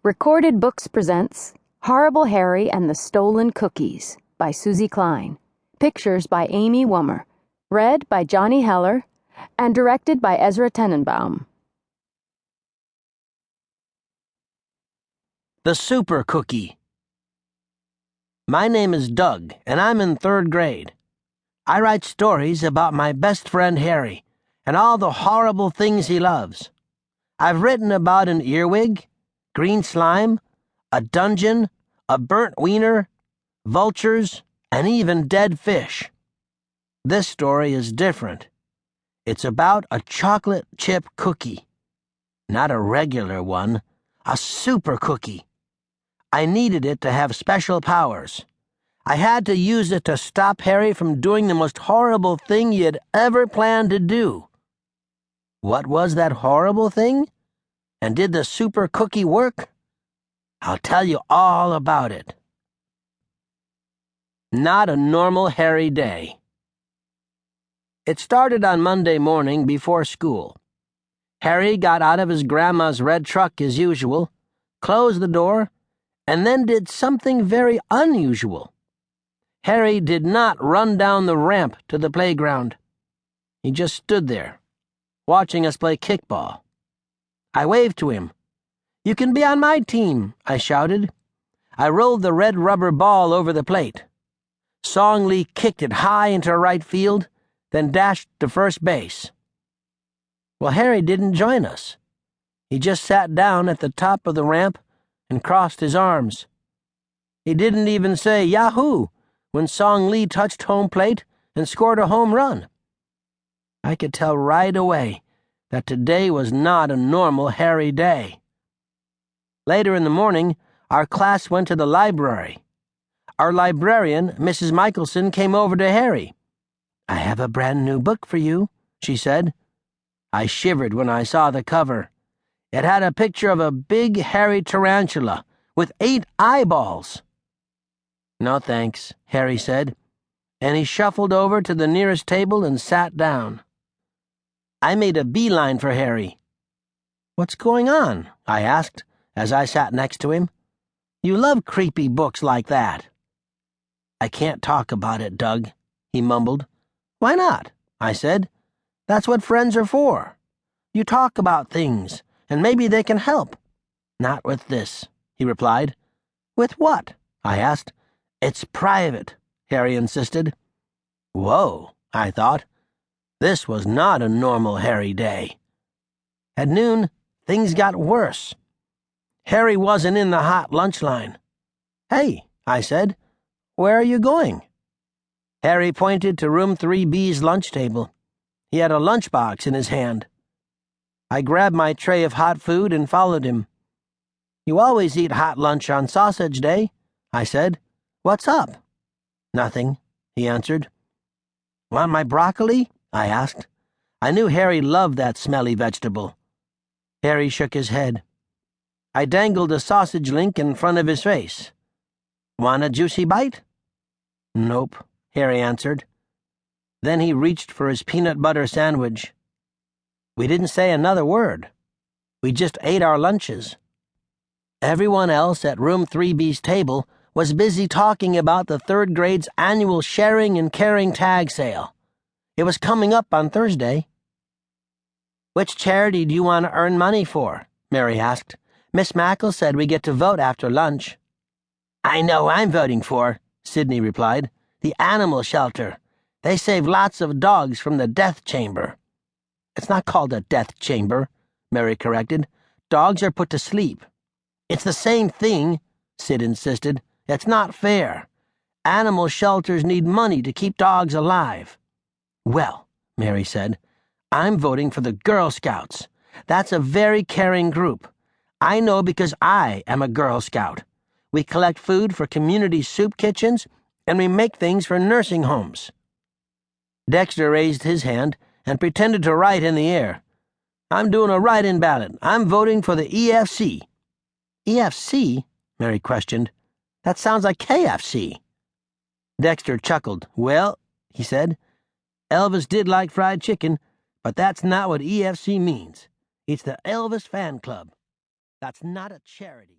Recorded Books presents Horrible Harry and the Stolen Cookies by Suzy Kline. Pictures by Amy Wummer. Read by Johnny Heller and directed by Ezra Tenenbaum. The Super Cookie. My name is Doug, and I'm in 3rd grade. I write stories about my best friend Harry and all the horrible things he loves. I've written about an earwig, green slime, a dungeon, a burnt wiener, vultures, and even dead fish. This story is different. It's about a chocolate chip cookie. Not a regular one, a super cookie. I needed it to have special powers. I had to use it to stop Harry from doing the most horrible thing he had ever planned to do. What was that horrible thing? And did the super cookie work? I'll tell you all about it. Not a normal Harry day. It started on Monday morning before school. Harry got out of his grandma's red truck as usual, closed the door, and then did something very unusual. Harry did not run down the ramp to the playground. He just stood there, watching us play kickball. I waved to him. "You can be on my team," I shouted. I rolled the red rubber ball over the plate. Song Lee kicked it high into right field, then dashed to first base. Well, Harry didn't join us. He just sat down at the top of the ramp and crossed his arms. He didn't even say Yahoo when Song Lee touched home plate and scored a home run. I could tell right away that today was not a normal Harry day. Later in the morning, our class went to the library. Our librarian, Mrs. Michelson, came over to Harry. "I have a brand new book for you," she said. I shivered when I saw the cover. It had a picture of a big hairy tarantula with 8 eyeballs. "No thanks," Harry said, and he shuffled over to the nearest table and sat down. I made a beeline for Harry. "What's going on?" I asked, as I sat next to him. "You love creepy books like that." "I can't talk about it, Doug," he mumbled. "Why not?" I said. "That's what friends are for. You talk about things, and maybe they can help." "Not with this," he replied. "With what?" I asked. "It's private," Harry insisted. Whoa, I thought. This was not a normal Harry day. At noon, things got worse. Harry wasn't in the hot lunch line. "Hey," I said, "where are you going?" Harry pointed to room 3B's lunch table. He had a lunchbox in his hand. I grabbed my tray of hot food and followed him. "You always eat hot lunch on Sausage Day," I said. "What's up?" "Nothing," he answered. "Want my broccoli?" I asked. I knew Harry loved that smelly vegetable. Harry shook his head. I dangled a sausage link in front of his face. "Want a juicy bite?" "Nope," Harry answered. Then he reached for his peanut butter sandwich. We didn't say another word. We just ate our lunches. Everyone else at room 3B's table was busy talking about the 3rd grade's annual sharing and caring tag sale. It was coming up on Thursday. "Which charity do you want to earn money for?" Mary asked. "Miss Mackle said we get to vote after lunch." "I know who I'm voting for," Sydney replied. "The animal shelter. They save lots of dogs from the death chamber." "It's not called a death chamber," Mary corrected. "Dogs are put to sleep." "It's the same thing," Sid insisted. "It's not fair. Animal shelters need money to keep dogs alive." "Well," Mary said, "I'm voting for the Girl Scouts. That's a very caring group. I know because I am a Girl Scout. We collect food for community soup kitchens, and we make things for nursing homes." Dexter raised his hand and pretended to write in the air. "I'm doing a write-in ballot. I'm voting for the EFC." "EFC?" Mary questioned. "That sounds like KFC." Dexter chuckled. "Well," he said, "Elvis did like fried chicken, but that's not what EFC means. It's the Elvis Fan Club. That's not a charity."